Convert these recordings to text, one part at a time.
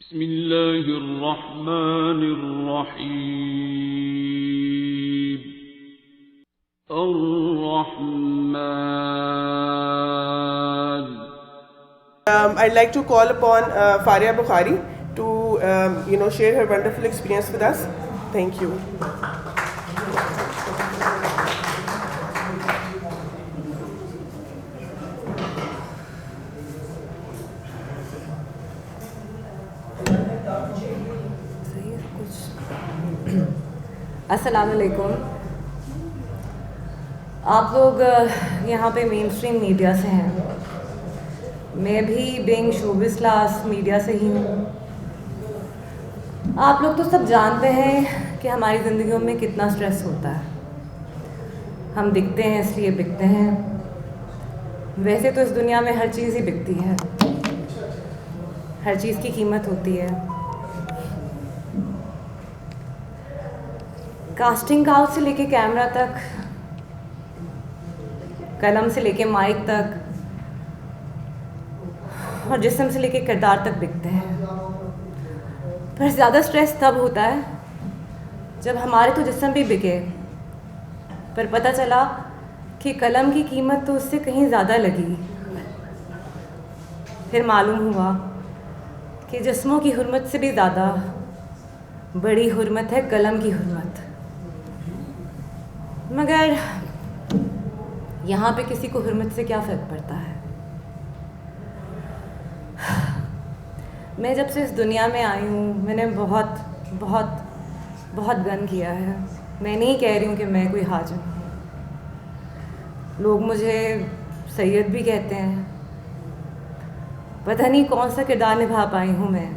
बिस्मिल्लाहिर्रहमानिर्रहीम। अर्रहमान। I'd like to call upon Faria Bukhari to share her wonderful experience with us. Thank you. अस्सलामुअलैकुम। आप लोग यहाँ पे मेन स्ट्रीम मीडिया से हैं, मैं भी बीइंग शोबिज़ क्लास मीडिया से ही हूँ। आप लोग तो सब जानते हैं कि हमारी ज़िंदगियों में कितना स्ट्रेस होता है। हम दिखते हैं इसलिए बिकते हैं। वैसे तो इस दुनिया में हर चीज़ ही बिकती है, हर चीज़ की कीमत होती है। कास्टिंग काउच से लेके कैमरा तक, कलम से लेके माइक तक और जिस्म से लेके किरदार तक बिकते हैं। पर ज़्यादा स्ट्रेस तब होता है जब हमारे तो जिस्म भी बिके, पर पता चला कि कलम की कीमत तो उससे कहीं ज़्यादा लगी। फिर मालूम हुआ कि जिस्मों की हुर्मत से भी ज़्यादा बड़ी हुर्मत है कलम की हुर्मत। मगर यहाँ पे किसी को हुर्मत से क्या फ़र्क पड़ता है। मैं जब से इस दुनिया में आई हूँ, मैंने बहुत बहुत बहुत गन किया है। मैं नहीं कह रही हूँ कि मैं कोई हाजिम हूँ। लोग मुझे सैयद भी कहते हैं। पता नहीं कौन सा किरदार निभा पाई हूँ मैं।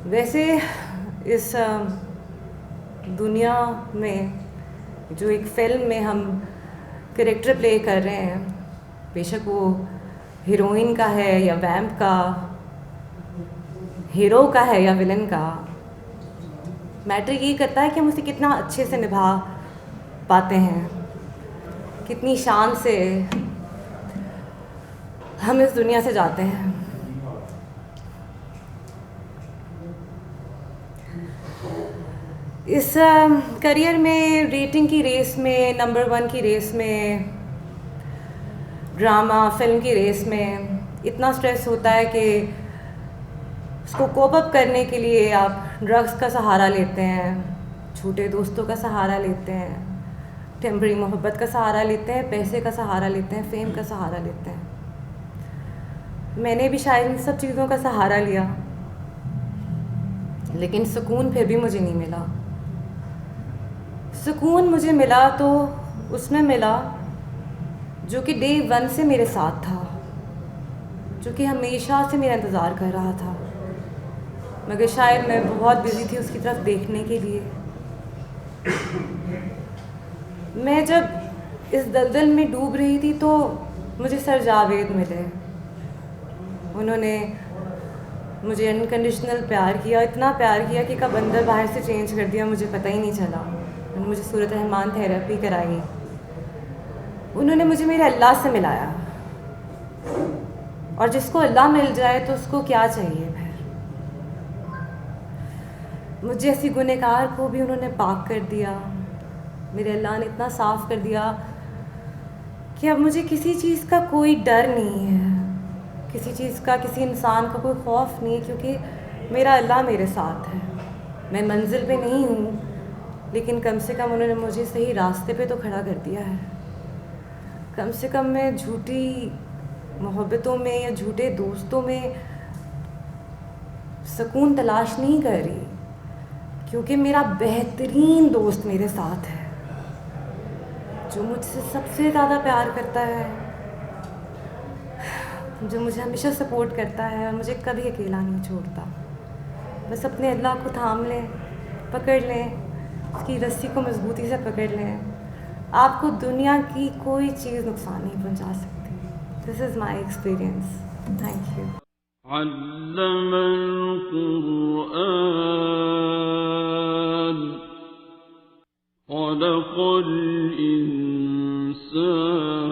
वैसे इस दुनिया में जो एक फ़िल्म में हम कैरेक्टर प्ले कर रहे हैं, बेशक वो हीरोइन का है या वैम्प का, हीरो का है या विलन का, मैटर ये करता है कि हम उसे कितना अच्छे से निभा पाते हैं, कितनी शान से हम इस दुनिया से जाते हैं। इस करियर में, रेटिंग की रेस में, नंबर 1 की रेस में, ड्रामा फिल्म की रेस में इतना स्ट्रेस होता है कि उसको कोप अप करने के लिए आप ड्रग्स का सहारा लेते हैं, छोटे दोस्तों का सहारा लेते हैं, टेम्पररी मोहब्बत का सहारा लेते हैं, पैसे का सहारा लेते हैं, फेम का सहारा लेते हैं। मैंने भी शायद इन सब चीज़ों का सहारा लिया, लेकिन सुकून फिर भी मुझे नहीं मिला। सुकून मुझे मिला तो उसमें मिला जो कि डे 1 से मेरे साथ था, जो कि हमेशा से मेरा इंतज़ार कर रहा था, मगर शायद मैं बहुत बिज़ी थी उसकी तरफ देखने के लिए। मैं जब इस दलदल में डूब रही थी तो मुझे सर जावेद मिले। उन्होंने मुझे अनकंडीशनल प्यार किया, इतना प्यार किया कि कब अंदर बाहर से चेंज कर दिया मुझे पता ही नहीं चला। उन्होंने मुझे सूरत रहमान थेरेपी कराई, उन्होंने मुझे मेरे अल्लाह से मिलाया। और जिसको अल्लाह मिल जाए तो उसको क्या चाहिए फिर। मुझे ऐसी गुनहगार को भी उन्होंने पाक कर दिया। मेरे अल्लाह ने इतना साफ़ कर दिया कि अब मुझे किसी चीज़ का कोई डर नहीं है, किसी चीज़ का, किसी इंसान का कोई खौफ नहीं है, क्योंकि मेरा अल्लाह मेरे साथ है। मैं मंजिल पे नहीं हूँ, लेकिन कम से कम उन्होंने मुझे सही रास्ते पे तो खड़ा कर दिया है। कम से कम मैं झूठी मोहब्बतों में या झूठे दोस्तों में सुकून तलाश नहीं कर रही, क्योंकि मेरा बेहतरीन दोस्त मेरे साथ है, जो मुझसे सबसे ज़्यादा प्यार करता है, जो मुझे हमेशा सपोर्ट करता है और मुझे कभी अकेला नहीं छोड़ता। बस अपने अल्लाह को थाम लें, पकड़ लें, उसकी रस्सी को मजबूती से पकड़ लें। आपको दुनिया की कोई चीज़ नुकसान नहीं पहुंचा सकती। This is my experience. Thank you. अल्लमल कुरआन खलक़ल इंसान।